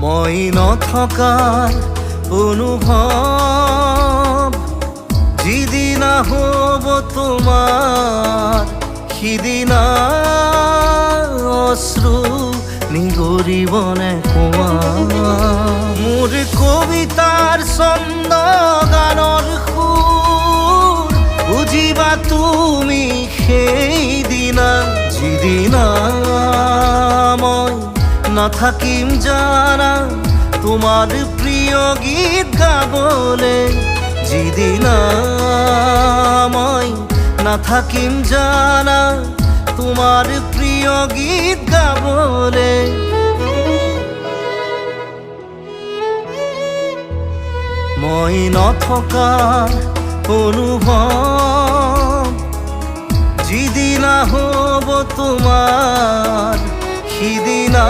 মই নথকাৰ অনুভৱ যিদিনা হ'ব তোমাৰ সিদিনা অশ্ৰু নিগৰিবনে কোৱা মোৰ কবিতাৰ ছন্দ গানৰ সুৰ বুজিবা তুমি সেইদিনা যিদিনা মই নাথাকিম জানা তোমাৰ প্ৰিয় গীত গাবলে যিদিনা মই নাথাকিম জানা তোমাৰ প্ৰিয় গীত গাবলে মই নথকাৰ অনুভৱ যিদিনা হ'ব তোমাৰ সিদিনা